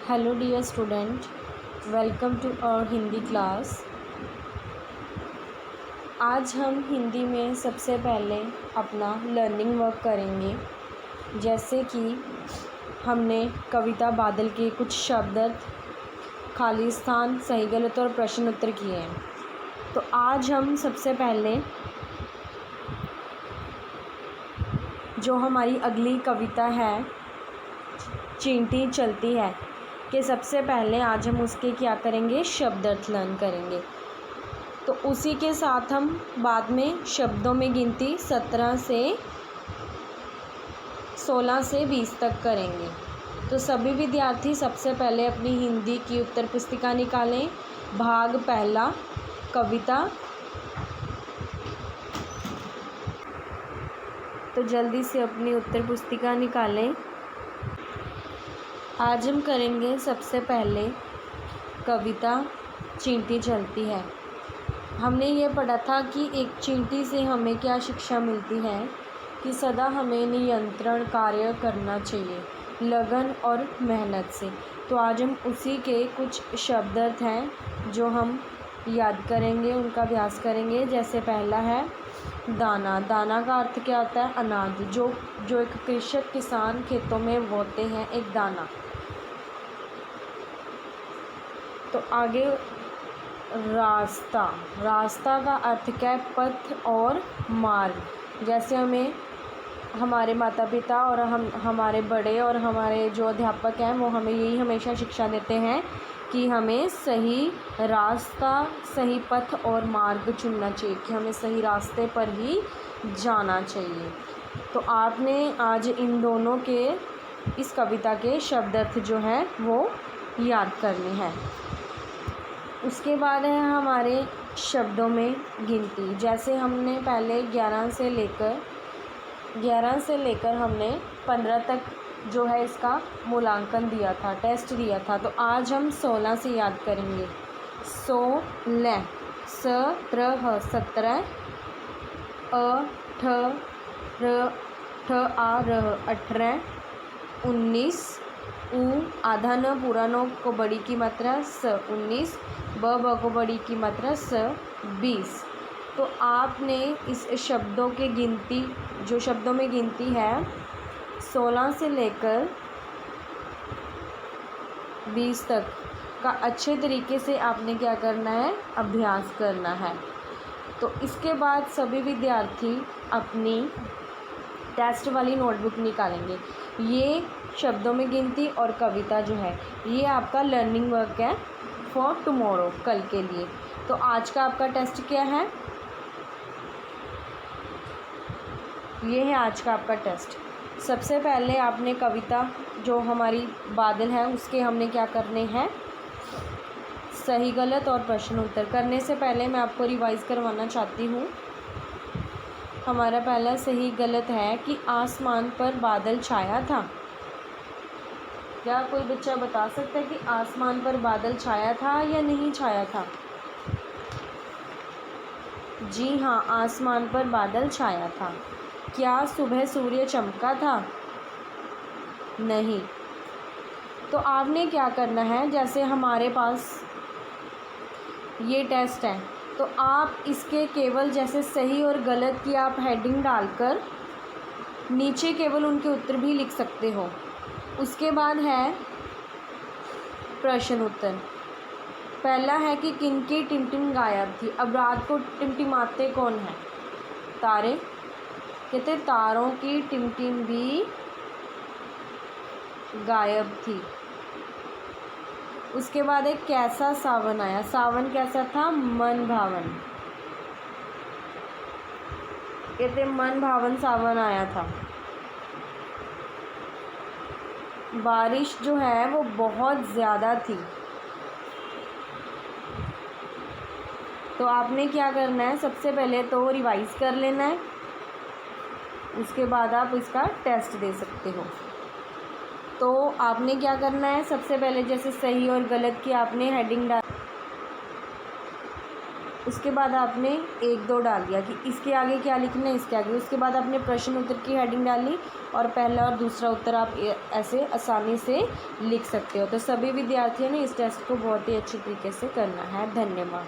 Hello dear student, welcome to our Hindi class. आज हम हिंदी में सबसे पहले अपना लर्निंग वर्क करेंगे। जैसे कि हमने कविता बादल के कुछ शब्द, खाली स्थान, सही गलत और प्रश्न उत्तर किए हैं। तो आज हम सबसे पहले जो हमारी अगली कविता है चींटी चलती है कि सबसे पहले आज हम उसके क्या करेंगे, शब्द अर्थ लर्न करेंगे। तो उसी के साथ हम बाद में शब्दों में गिनती 16 से 20 तक करेंगे। तो सभी विद्यार्थी सबसे पहले अपनी हिंदी की उत्तर पुस्तिका निकालें। भाग पहला, कविता। तो जल्दी से अपनी उत्तर पुस्तिका निकालें। आज हम करेंगे सबसे पहले कविता चींटी चलती है। हमने ये पढ़ा था कि एक चींटी से हमें क्या शिक्षा मिलती है कि सदा हमें नियंत्रण कार्य करना चाहिए, लगन और मेहनत से। तो आज हम उसी के कुछ शब्द अर्थ हैं जो हम याद करेंगे, उनका अभ्यास करेंगे। जैसे पहला है दाना। दाना का अर्थ क्या होता है, अनाज। जो एक कृषक किसान खेतों में बोते हैं, एक दाना। तो आगे रास्ता। रास्ता का अर्थ क्या है, पथ और मार्ग। जैसे हमें हमारे माता पिता और हमारे बड़े और हमारे जो अध्यापक हैं वो हमें यही हमेशा शिक्षा देते हैं कि हमें सही रास्ता, सही पथ और मार्ग चुनना चाहिए, कि हमें सही रास्ते पर ही जाना चाहिए। तो आपने आज इन दोनों के, इस कविता के शब्द अर्थ जो हैं वो याद करने हैं। उसके बाद है हमारे शब्दों में गिनती। जैसे हमने पहले 11 से लेकर हमने 15 तक जो है इसका मूल्यांकन दिया था, टेस्ट दिया था। तो आज हम 16 से याद करेंगे। 16, सत्रह, 17, अठारह, 18, 19, आधा न पूरा न को बड़ी की मात्रा स, 19, ब को बड़ी की मात्रा स, 20। तो आपने इस शब्दों के गिनती, जो शब्दों में गिनती है 16 से लेकर 20 तक का अच्छे तरीके से आपने क्या करना है, अभ्यास करना है। तो इसके बाद सभी विद्यार्थी अपनी टेस्ट वाली नोटबुक निकालेंगे। ये शब्दों में गिनती और कविता जो है ये आपका लर्निंग वर्क है फॉर टुमारो, कल के लिए। तो आज का आपका टेस्ट क्या है, ये है आज का आपका टेस्ट। सबसे पहले आपने कविता जो हमारी बादल है उसके हमने क्या करने हैं, सही गलत और प्रश्न उत्तर। करने से पहले मैं आपको रिवाइज करवाना चाहती हूँ। हमारा पहला सही गलत है कि आसमान पर बादल छाया था। क्या कोई बच्चा बता सकता है कि आसमान पर बादल छाया था या नहीं छाया था? जी हाँ, आसमान पर बादल छाया था। क्या सुबह सूर्य चमका था? नहीं। तो आपने क्या करना है, जैसे हमारे पास ये टेस्ट है तो आप इसके केवल जैसे सही और गलत की आप हेडिंग डालकर नीचे केवल उनके उत्तर भी लिख सकते हो। उसके बाद है प्रश्न उत्तर। पहला है कि किनकी टिमटिम गायब थी। अब रात को टिमटिमाते कौन है? तारे। कहते तारों की टिमटिम भी गायब थी। उसके बाद एक कैसा सावन आया। सावन कैसा था? मन भावन। कहते मन भावन सावन आया था। बारिश जो है वो बहुत ज़्यादा थी। तो आपने क्या करना है, सबसे पहले तो रिवाइज कर लेना है, उसके बाद आप इसका टेस्ट दे सकते हो। तो आपने क्या करना है, सबसे पहले जैसे सही और गलत की आपने हेडिंग डाल, उसके बाद आपने 1-2 डाल दिया कि इसके आगे क्या लिखना है, इसके आगे। उसके बाद आपने प्रश्न उत्तर की हेडिंग डाली और पहला और दूसरा उत्तर आप ऐसे आसानी से लिख सकते हो। तो सभी विद्यार्थियों ने इस टेस्ट को बहुत ही अच्छी तरीके से करना है। धन्यवाद।